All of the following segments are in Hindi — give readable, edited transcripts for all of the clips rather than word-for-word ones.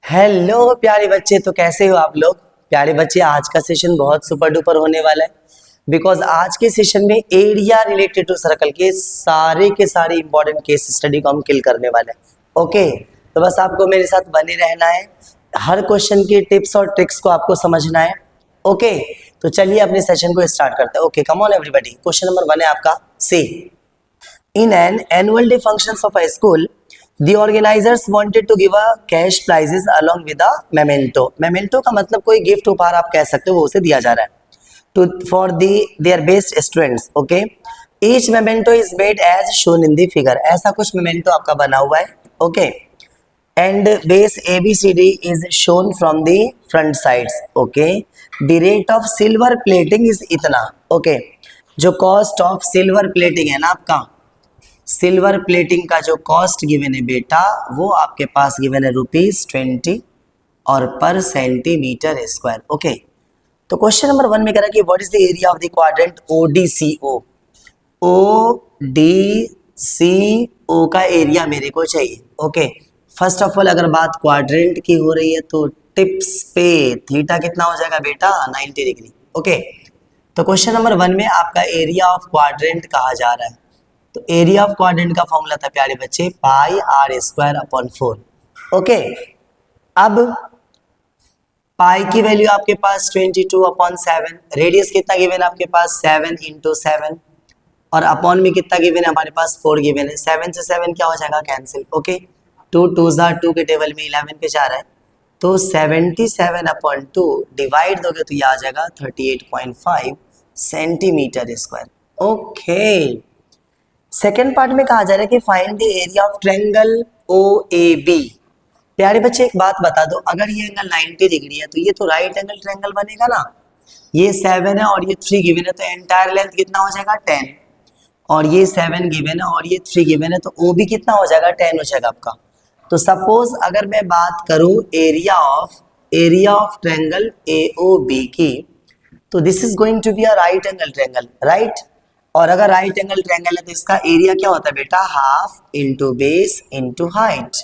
हेलो प्यारे बच्चे, तो कैसे हो आप लोग। प्यारे बच्चे, आज का सेशन बहुत सुपर डुपर होने वाला है बिकॉज आज के सेशन में एरिया रिलेटेड टू सर्कल के सारे इंपॉर्टेंट केस स्टडी को हम किल करने वाले हैं। ओके, तो बस आपको मेरे साथ बने रहना है, हर क्वेश्चन की टिप्स और ट्रिक्स को आपको समझना है। ओके, तो चलिए अपने सेशन को स्टार्ट करते हैं। Okay, come on everybody. Question number 1 है आपका, सी In an annual day functions of a school, the organizers wanted to give a cash prizes along with a memento. Memento का मतलब कोई गिफ्ट उपहार आप कह सकते हो, वो उसे दिया जा रहा है to for their best students. Okay, each memento is made as shown in the figure. ऐसा कुछ memento आपका बना हुआ है. Okay, and base ABCD is shown from the front sides. Okay, the rate of silver plating is इतना. Okay, जो cost of silver plating है ना आपका, सिल्वर प्लेटिंग का जो कॉस्ट गिवन है बेटा, वो आपके पास गिवन है ₹20 और पर सेंटीमीटर स्क्वायर। ओके, तो क्वेश्चन नंबर 1 में कह रहा है कि what is the area of the quadrant ODCO। ODCO का एरिया मेरे को चाहिए। ओके, फर्स्ट ऑफ ऑल अगर बात क्वाड्रेंट की हो रही है तो टिप्स पे थीटा कितना हो जाएगा बेटा, 90 डिग्री। ओके, तो क्वेश्चन नंबर 1 में आपका एरिया ऑफ क्वाड्रेंट कहा जा रहा है, तो एरिया ऑफ क्वाड्रेंट का फॉर्मूला था प्यारे बच्चे πr²/4। ओके, अब पाई की वैल्यू आपके पास 22/7, रेडियस कितना गिवन है आपके पास 7 × 7, और अपॉन में कितना गिवन है हमारे पास 4 गिवन है। 7 से 7 क्या हो जाएगा, कैंसिल। ओके, 2 2 2 के टेबल में 11 पे जा रहा है, तो 77/2 डिवाइड दोगे तो ये आ जाएगा 38.5 centimetre square. Okay, second part में कहा जा रहा है कि find the area of triangle OAB। प्यारे बच्चे एक बात बता दो, अगर ये एंगल 90 डिग्री है तो ये तो राइट एंगल ट्रायंगल बनेगा ना। ये 7 है और ये 3 गिवन है, तो एंटायर लेंथ कितना हो जाएगा 10, और ये 7 गिवन है और ये 3 गिवन है, तो OB कितना हो जाएगा 10 हो जाएगा आपका। तो सपोज अगर मैं बात करूं एरिया ऑफ ट्रायंगल AOB की, तो this is going to be a right angle triangle, right. और अगर राइट एंगल ट्रायंगल है तो इसका एरिया क्या होता है बेटा, half into base into height.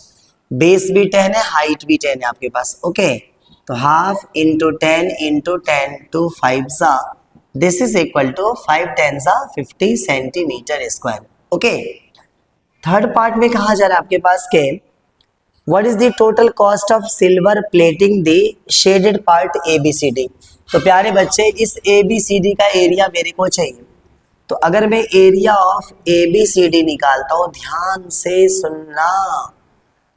Base भी 10 है, हाइट भी 10 है आपके पास। ओके, तो half into 10 into 10 two 5 this is equal to 5 10 50 centimetre square. Okay, third part में कहा जा रहा है आपके पास के what is the total cost of silver plating the shaded part ABCD। तो प्यारे बच्चे, इस ABCD का एरिया मेरे को चाहिए, तो अगर मैं एरिया ऑफ ABCD निकालता हूं, ध्यान से सुनना,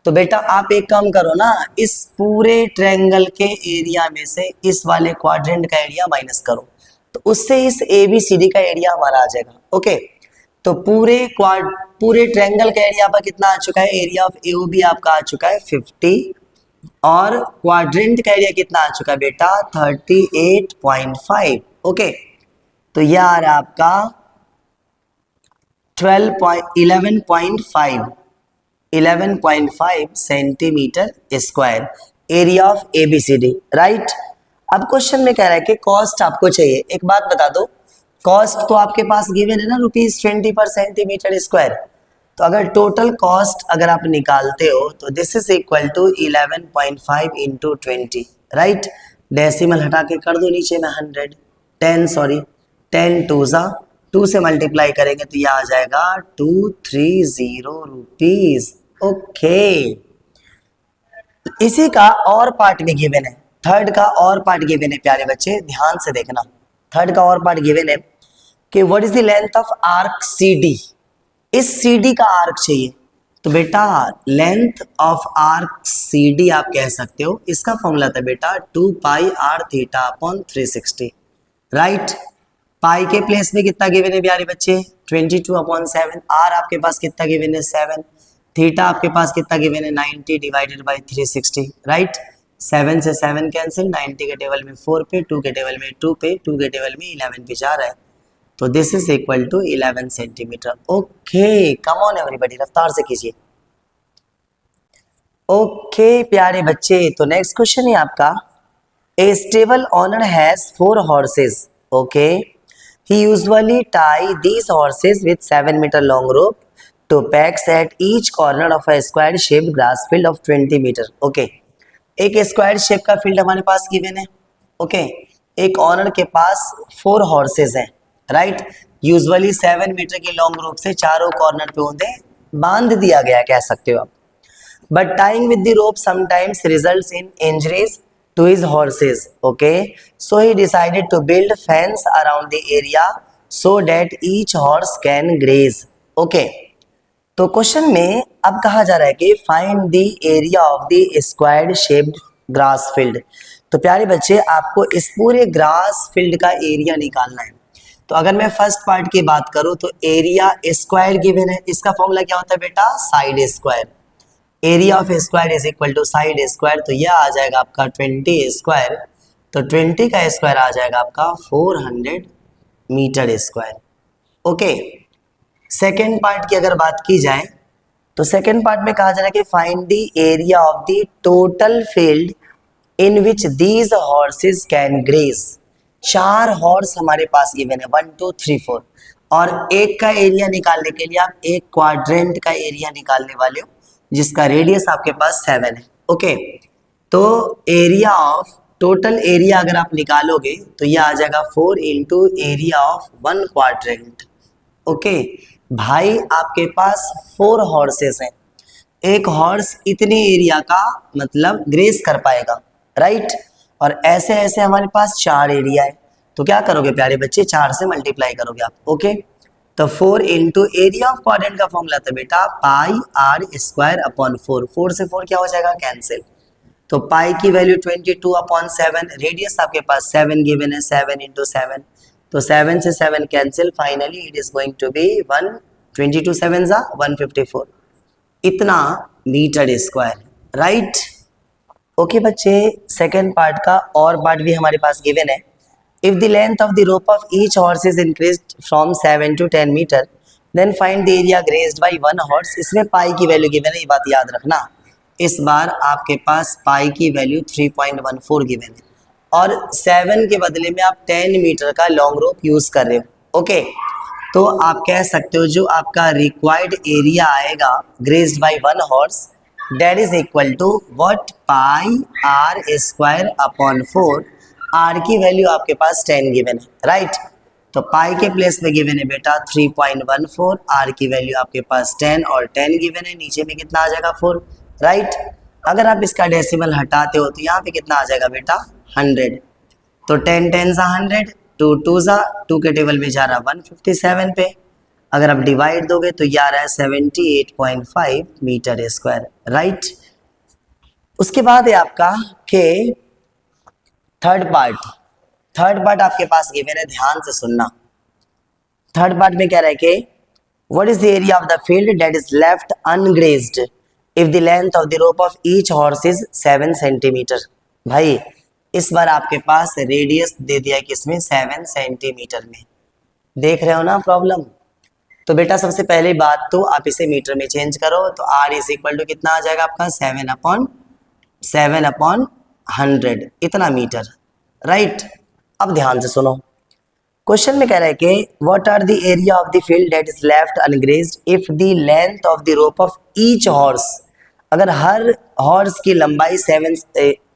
तो बेटा आप एक काम करो ना, इस पूरे ट्रायंगल के एरिया में से इस वाले क्वाड्रेंट का एरिया माइनस करो, तो उससे इस ABCD का एरिया हमारा आ जाएगा। ओके, तो पूरे ट्रायंगल का एरिया आपका कितना आ चुका है, एरिया ऑफ AOB आपका आ चुका है 50, और क्वाड्रेंट का एरिया कितना आ चुका है बेटा 38.5। ओके, तो यह आ रहा है आपका 11.5 centimetre square area of ABCD, right. अब क्वेश्चन में कह रहा है कि कॉस्ट आपको चाहिए। एक बात बता दो, कॉस्ट तो आपके पास गिवन है ना ₹20 पर सेंटीमीटर स्क्वायर, तो अगर टोटल कॉस्ट अगर आप निकालते हो तो this is equal to 11.5 × 20, right. Decimal हटा के कर दो नीचे में 100, 10 2 से मल्टीप्लाई करेंगे तो यह आ जाएगा 230 रुपीज। ओके, इसी का और पार्ट में गिवन है, थर्ड का और पार्ट गिवन है प्यारे बच्चे, ध्यान से देखना। थर्ड का और पार्ट गिवन है कि what is the length of arc CD। इस CD का आर्क चाहिए, तो बेटा लेंथ ऑफ आर्क CD आप कह सकते हो, इसका फॉर्मूला था बेटा 2πr(θ/360), राइट। पाई के प्लेस में कितना गिवन है प्यारे बच्चे 22/7, आर आपके पास कितना गिवन है 7, थीटा आपके पास कितना गिवन है 90 डिवाइडेड बाय 360, राइट। 7 से 7 कैंसिल, 90 के टेबल में 4 पे, 2 के टेबल में 2 पे, 2 के टेबल में 11 पे जा रहा है, तो this is equal to 11 centimetre. Okay, come on everybody, रफ्तार से कीजिए। ओके प्यारे बच्चे, तो नेक्स्ट क्वेश्चन है आपका, a stable owner has 4 horses. Okay, he usually tie these horses with 7-meter long rope to pegs at each corner of a square shaped grass field of 20 meter. Okay, एक स्क्वायर शेप का फील्ड हमारे पास गिवन है, ओके। एक ऑनर के पास 4 हॉर्सेस हैं, राइट। यूजुअली 7 मीटर की लॉन्ग रोप से चारों कॉर्नर पे उन्हें बांध दिया गया, कह सकते हो आप। But tying with the rope sometimes results in injuries to his horses. Okay, so he decided to build fence around the area so that each horse can graze. Okay, तो क्वेश्चन में अब कहा जा रहा है कि find the area of the square shaped grass field. तो प्यारे बच्चे, आपको इस पूरे ग्रास फील्ड का एरिया निकालना है। तो अगर मैं फर्स्ट पार्ट की बात करूं तो एरिया स्क्वायर गिवन है, इसका फॉर्मूला क्या होता है बेटा, side square. Area of square is equal to side square, तो यह आ जाएगा आपका 20 स्क्वायर, तो 20 का स्क्वायर आ जाएगा आपका 400 metre square. Okay, second part की अगर बात की जाए तो सेकेंड पार्ट में कहा जा रहा है कि find the area of the total field in which these horses can graze. 4 horse हमारे पास गिवन है, 1 2 3 4, और एक का एरिया निकालने के लिए आप एक क्वाड्रेंट का एरिया निकालने वाले हो जिसका रेडियस आपके पास 7 है। ओके, तो एरिया ऑफ टोटल एरिया अगर आप निकालोगे तो ये आ जाएगा 4 into area of 1 quadrant. Okay भाई, आपके पास 4 हॉर्सेस हैं, एक हॉर्स इतने एरिया का मतलब ग्रेस कर पाएगा, राइट। और ऐसे ऐसे हमारे पास 4 एरिया है, तो क्या करोगे प्यारे बच्चे, 4 से मल्टीप्लाई करोगे आप। ओके, तो 4 इंटू एरिया ऑफ क्वाड्रेंट का फॉर्मूला था बेटा पाई आर स्क्वायर अपॉन 4। 4 से 4 क्या हो जाएगा, कैंसिल। तो पाई की वैल्यू 22 अपॉन 7, रेडियस आपके पास 7 गिवन है, 7 इंटू 7, तो 7 से 7 cancel, finally it is going to be 122 7 जा 154, इतना मीटर स्क्वायर, राइट। ओके बच्चे, सेकेंड पार्ट का और पार्ट भी हमारे पास गिवन है। If the length of the rope of each horse is increased from 7 to 10 meter, then find the area grazed by one horse। इसमें पाई की वैल्यू गिवन है, ये बात याद रखना। इस बार आपके पास पाई की वैल्यू 3.14 गिवन है और 7 के बदले में आप 10 मीटर का लॉन्ग रोप यूज कर रहे हो। ओके, तो आप कह सकते हो जो आपका रिक्वायर्ड एरिया आएगा grazed by one horse, that is equal to what, pi R square upon 4। R की वैल्यू आपके पास 10 गिवन है, राइट। तो पाई के प्लेस में गिवन है बेटा 3.14, आर की वैल्यू आपके पास 10 और 10 गिवन है, नीचे में कितना आ जाएगा 4, राइट। अगर आप इसका डेसिमल हटाते हो तो यहाँ पे कितना आ जाएगा बेटा 100, तो 10 10 सा 100, 2 2 सा 2 के टेबल में जा रहा 157 पे, अगर आप डिवाइड दोगे तो ये आ रहा है 78.5 मीटर स्क्वायर, राइट। उसके बाद है आपका के थर्ड पार्ट आपके पास गिवन है, ध्यान से सुनना। थर्ड पार्ट में क्या रहा है कि what is the area of the field that is left ungrazed if the length of the rope of each horse is 7 centimetre. भाई इस बार आपके पास रेडियस दे दिया है किसमें, 7 सेंटीमीटर में, देख रहे हो ना प्रॉब्लम। तो बेटा सबसे पहले बात तो आप इसे मीटर में चेंज करो, तो आर इज इक्वल टू कितना आ जाएगा आपका 7 अपॉन 100, इतना मीटर, राइट। अब ध्यान से सुनो, क्वेश्चन में कह रहा है कि what are the area of the field that is left ungrazed if the length of the rope of each horse. अगर हर हॉर्स की लंबाई 7,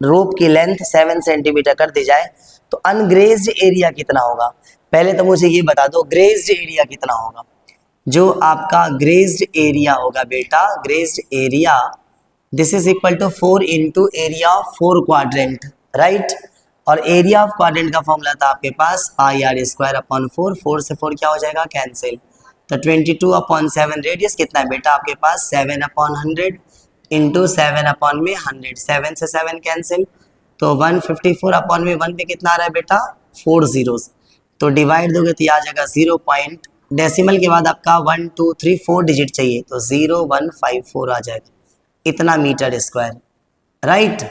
रोप की लेंथ 7 सेंटीमीटर कर दी जाए तो अनग्रेज्ड एरिया कितना होगा। पहले तो मुझे ये बता दो ग्रेज्ड एरिया कितना होगा। जो आपका ग्रेज्ड एरिया होगा बेटा, grazed area this is equal to 4 into area of 4 quadrant, right. और एरिया ऑफ क्वाड्रेंट का फॉर्मूला था आपके पास पाई आर स्क्वायर अपॉन 4, 4 से 4 क्या हो जाएगा कैंसिल, तो 22 अपॉन 7, रेडियस कितना है बेटा आपके पास 7 अपॉन 100 इंटू 7 अपॉन में 100, 7 से 7 कैंसिल, तो 154 अपॉन में 1 पे कितना आ रहा है बेटा 4 जीरोस, तो डिवाइड दोगे तो आ जाएगा 0 पॉइंट, डेसिमल के बाद आपका 1 2 3 4 डिजिट चाहिए तो 0154 आ जाएगा, इतना मीटर स्क्वायर, राइट।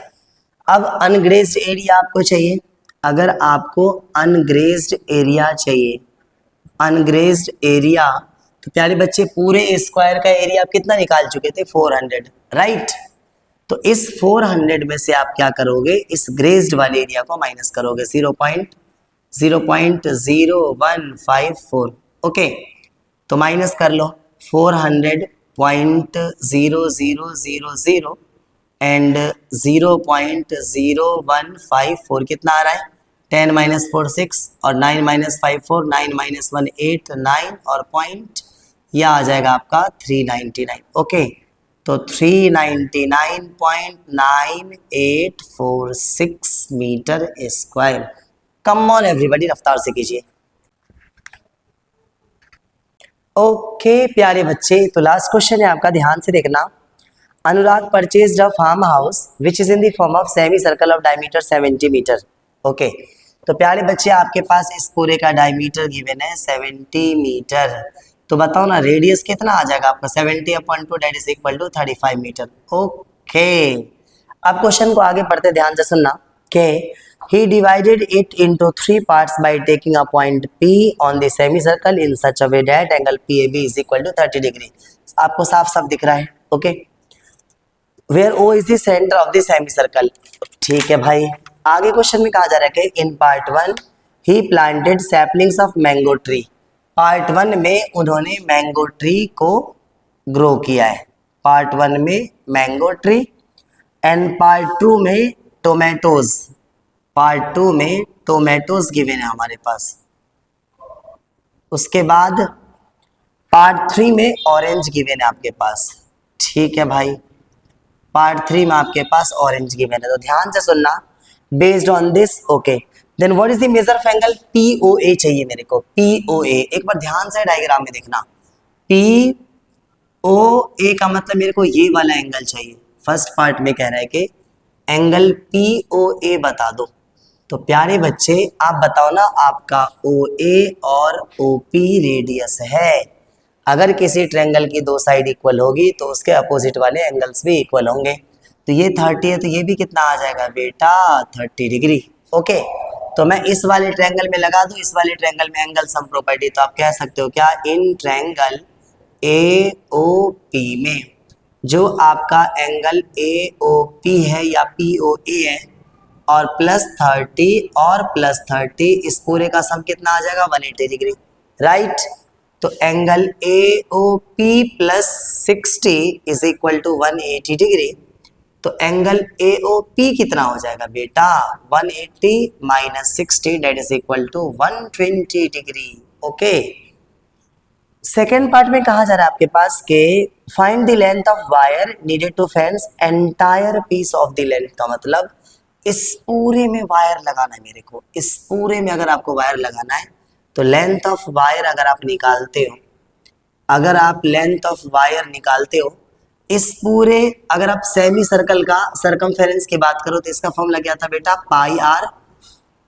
अब अनग्रेज्ड एरिया आपको चाहिए। अगर आपको अनग्रेज्ड एरिया चाहिए, अनग्रेज्ड एरिया, तो प्यारे बच्चे पूरे स्क्वायर का एरिया आप कितना निकाल चुके थे 400, राइट। तो इस 400 में से आप क्या करोगे, इस ग्रेज्ड वाले एरिया को माइनस करोगे 0.0154, ओके। तो माइनस कर लो 400.0000 एंड 0.0154 कितना आ रहा है, 10 माइनस 4 6 और 9 माइनस 5 4, 9 माइनस 1 8 9 और पॉइंट, यह आ जाएगा आपका 399। ओके, तो 399.9846 metre square. Come on everybody, रफ्तार से कीजिए। ओके प्यारे बच्चे, तो लास्ट क्वेश्चन है आपका, ध्यान से देखना। Anurag purchased a farm house which is in the form of semi circle of diameter 70 metre. Okay, तो प्यारे बच्चे आपके पास इस पूरे का डायमीटर गिवन है 70 मीटर, तो बताओ ना रेडियस कितना आ जाएगा आपका, 70/2 that is equal to 35 metre. Okay, अब क्वेश्चन को आगे पढ़ते ध्यान से सुनना कि he divided it into 3 parts by taking a point P on the semicircle in such a way that angle PAB is equal to 30 degree। आपको साफ साफ दिख रहा है। Okay, where O is the center of the semicircle। ठीक है भाई, आगे क्वेश्चन में कहा जा रहा है कि in part 1 he planted saplings of mango tree। Part 1 में उन्होंने मैंगो ट्री को ग्रो किया है, पार्ट 1 में मैंगो ट्री, एंड पार्ट 2 में टोमेटोज, पार्ट 2 में टोमेटोज गिवन है हमारे पास। उसके बाद पार्ट 3 में ऑरेंज गिवन है आपके पास। ठीक है भाई, पार्ट 3 में आपके पास ऑरेंज गिवन है, तो ध्यान से सुनना। Based on this, okay, then what is the measure of angle POA चाहिए मेरे को, POA। एक बार ध्यान से डायग्राम में देखना, POA का मतलब मेरे को ये वाला एंगल चाहिए। फर्स्ट पार्ट में कह रहा है कि एंगल POA बता दो, तो प्यारे बच्चे आप बताओ ना, आपका OA और OP रेडियस है। अगर किसी ट्रायंगल की दो साइड इक्वल होगी तो उसके अपोजिट वाले एंगल्स भी इक्वल होंगे। तो ये 30 है, तो ये भी कितना आ जाएगा बेटा, 30 डिग्री। ओके, तो मैं इस वाले ट्रायंगल में लगा दूं, इस वाले ट्रायंगल में एंगल सम प्रॉपर्टी, तो आप कह सकते हो क्या, इन ट्रायंगल AOP में जो आपका एंगल AOP है या POA है और +30 और +30, इस पूरे का सम कितना आ जाएगा, 180 डिग्री, राइट। तो angle AOP +60 is equal to 180 degree. तो एंगल AOP कितना हो जाएगा बेटा, 180 minus 60 that is equal to 120 degree. Okay, second part में कहा जा रहा है आपके पास के find the length of wire needed to fence entire piece of the length, का मतलब इस पूरे में वायर लगाना है मेरे को। इस पूरे में अगर आपको वायर लगाना है तो लेंथ ऑफ वायर अगर आप निकालते हो, अगर आप लेंथ ऑफ वायर निकालते हो इस पूरे, अगर आप सेमी सर्कल का सरकमफेरेंस की बात करो तो इसका फॉर्मूला क्या था बेटा, pi r.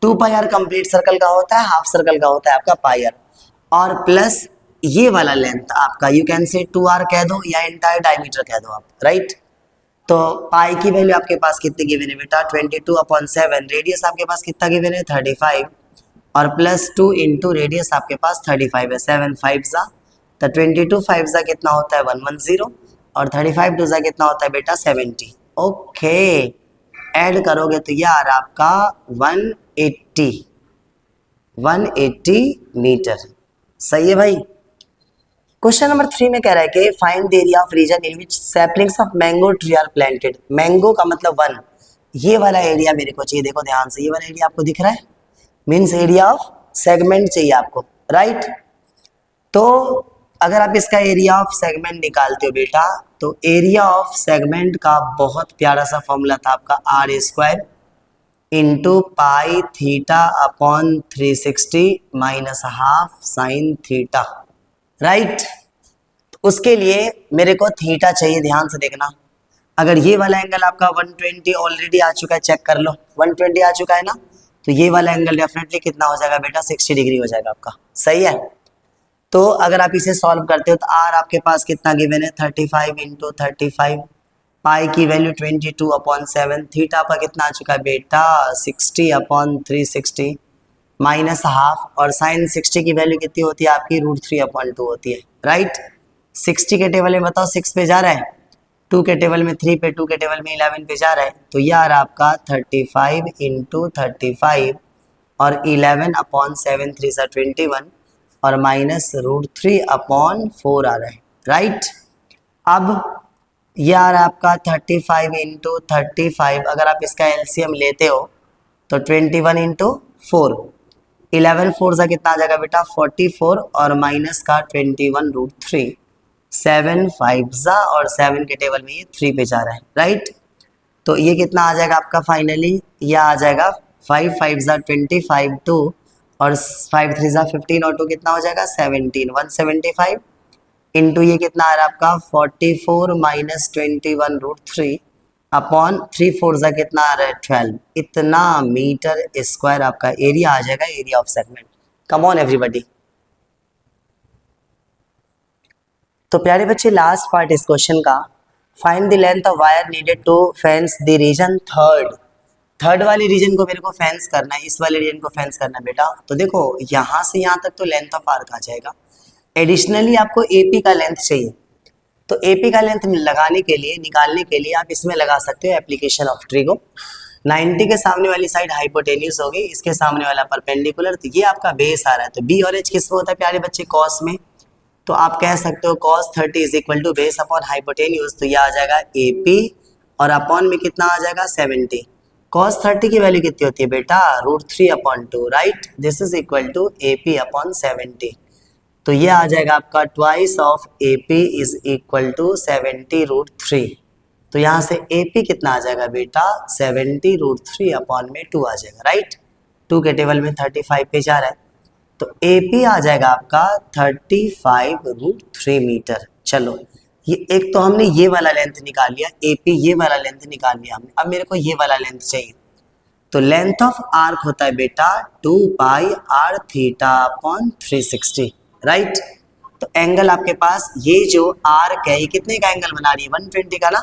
2 pi r complete circle का होता है, हाफ सर्कल का होता है आपका पाई आर, और प्लस ये वाला लेंथ आपका यू कैन से 2r कह दो या एंटायर डायमीटर कह दो आप, राइट। तो पाई की वैल्यू आपके पास कितनी गिवन है बेटा, 22/7। रेडियस आपके पास कितना गिवन है, 35, और +2 इंटू रेडियस आपके पास 35 है, 7 5 ज़ा, तो 22 5 ज़ा कितना होता है 110, और 35 2 ज़ा कितना होता है बेटा 70। ओके, ऐड करोगे तो ये आ रहा आपका 180 मीटर। सही है भाई। क्वेश्चन नंबर 3 में कह रहा है कि find the area of region in which saplings of mango tree are planted. Mango का मतलब 1, ये वाला एरिया मेरे को चाहिए। देखो ध्यान से, ये वाला एरिया आपको दिख रहा है, मीन्स एरिया ऑफ सेगमेंट चाहिए आपको, राइट। तो अगर आप इसका एरिया ऑफ सेगमेंट निकालते हो बेटा, तो एरिया ऑफ सेगमेंट का बहुत प्यारा सा फॉर्मूला था आपका, R² into pi theta upon 360 minus half sine theta, right. उसके लिए मेरे को थीटा चाहिए, ध्यान से देखना। अगर ये वाला एंगल आपका 120 ऑलरेडी आ चुका है, चेक कर लो, 120 आ चुका है ना, तो ये वाला एंगल डेफिनेटली कितना हो जाएगा बेटा, 60 डिग्री हो जाएगा आपका, सही है। तो अगर आप इसे सॉल्व करते हो तो आर आपके पास कितना गिवन है, 35 इंटू 35, पाई की वैल्यू 22/7, थीटा पर कितना आ चुका है बेटा 60/360 माइनस हाफ, और साइन 60 की वैल्यू कितनी होती है आपकी, √3/2 होती है, राइट। 60 के टेबल में बताओ 6 पे जा रहा है, 2 के टेबल में 3 पे, 2 के टेबल में 11 पे जा रहा है, तो ये आ रहा आपका 35 इंटू 35 और 11/7 3 सा 21 और माइनस √3/4 आ रहा है, राइट। अब ये आ रहा है आपका 35 इंटू 35, अगर आप इसका एलसीएम लेते हो तो 21 इंटू 4, 11 फोर सा कितना आ जाएगा बेटा 44, और माइनस का 21√3, 7 5 सा, और 7 के टेबल में ये 3 पे जा रहा है, राइट। तो ये कितना आ जाएगा आपका फाइनली, ये आ जाएगा 5 5 सा 25 2, और 5 3 सा 15, और 2 कितना हो जाएगा 17, 175 इंटू ये कितना आ रहा है आपका 44 माइनस 21√3 अपॉन 3 4 सा कितना आ रहा है 12, इतना मीटर स्क्वायर आपका एरिया आ जाएगा, area of segment. Come on everybody. तो प्यारे बच्चे लास्ट पार्ट इस क्वेश्चन का, find the length of wire needed to fence the region third वाली रीजन को मेरे को फेंस करना है, इस वाले रीजन को फेंस करना है बेटा। तो देखो यहाँ से यहाँ तक तो लेंथ ऑफ आर्क आ जाएगा, एडिशनली आपको एपी का लेंथ चाहिए। तो एपी का लेंथ लगाने के लिए, निकालने के लिए आप इसमें लगा सकते हो एप्लीकेशन ऑफ ट्रिगो। 90 के सामने वाली साइड हाइपोटेन्यूज होगी, इसके सामने वाला परपेंडिकुलर, तो ये आपका बेस आ रहा है। तो बी और एच किस में होता है प्यारे बच्चे, कॉस में। तो आप कह सकते हो cos 30 is equal to base upon hypotenuse, तो ये आ जाएगा AP, और अपॉन में कितना आ जाएगा 70। cos 30 की वैल्यू कितनी होती है बेटा, √3/2, right. This is equal to AP upon 70। तो ये आ जाएगा आपका twice of AP is equal to 70√3। तो यहाँ से AP कितना आ जाएगा बेटा 70√3 अपॉन में 2 आ जाएगा, राइट। 2 के टेबल में 35 पे जा रहा है, तो AP आ जाएगा आपका 35√3 मीटर। चलो ये एक तो हमने ये वाला लेंथ निकाल लिया, AP ये वाला लेंथ निकाल लिया हमने, अब मेरे को ये वाला लेंथ चाहिए। तो लेंथ ऑफ आर्क होता है बेटा 2 पाई r थीटा अपॉन 360, राइट। तो एंगल आपके पास ये जो आर्क है ये कितने का एंगल बना रही है 120 का ना।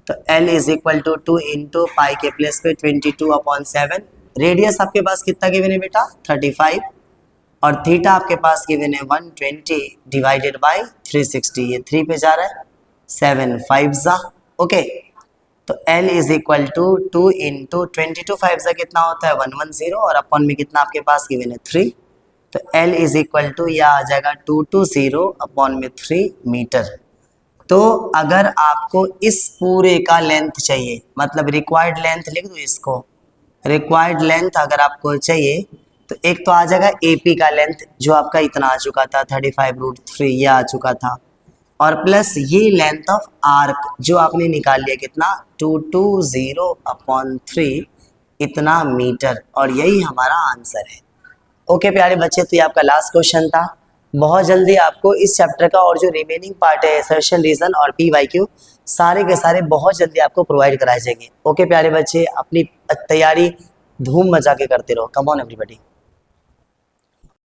तो L is equal to 2 into pi के प्लेस पे 22/7। रेडियस आपके पास कितना गिवन है बेटा 35, और थीटा आपके पास गिवन है 120 डिवाइडेड बाय 360, ये 3 पे जा रहा है, 7 5 ज़ा, ओके। तो L is equal to 2 into 22 5 ज़ा कितना होता है 110, और अपॉन में कितना आपके पास गिवन है 3। तो L इज इक्वल टू यह आ जाएगा 220 अपॉन में 3 मीटर। तो अगर आपको इस पूरे का लेंथ चाहिए, मतलब रिक्वायर्ड लेंथ लिख दो इसको, रिक्वायर्ड लेंथ अगर आपको चाहिए तो एक तो आ जाएगा AP का लेंथ जो आपका इतना आ चुका था 35√3, ये आ चुका था, और प्लस ये लेंथ ऑफ आर्क जो आपने निकाल लिया कितना 220/3 इतना मीटर, और यही हमारा आंसर है। ओके प्यारे बच्चे, तो ये आपका लास्ट क्वेश्चन था। बहुत जल्दी आपको इस चैप्टर का और जो रिमेनिंग पार्ट है असर्शन, रीजन और PYQ सारे के सारे बहुत जल्दी आपको प्रोवाइड कराए जाएंगे। ओके प्यारे बच्चे, अपनी तैयारी धूम मचा के करते रहो। कम ऑन एवरीबॉडी।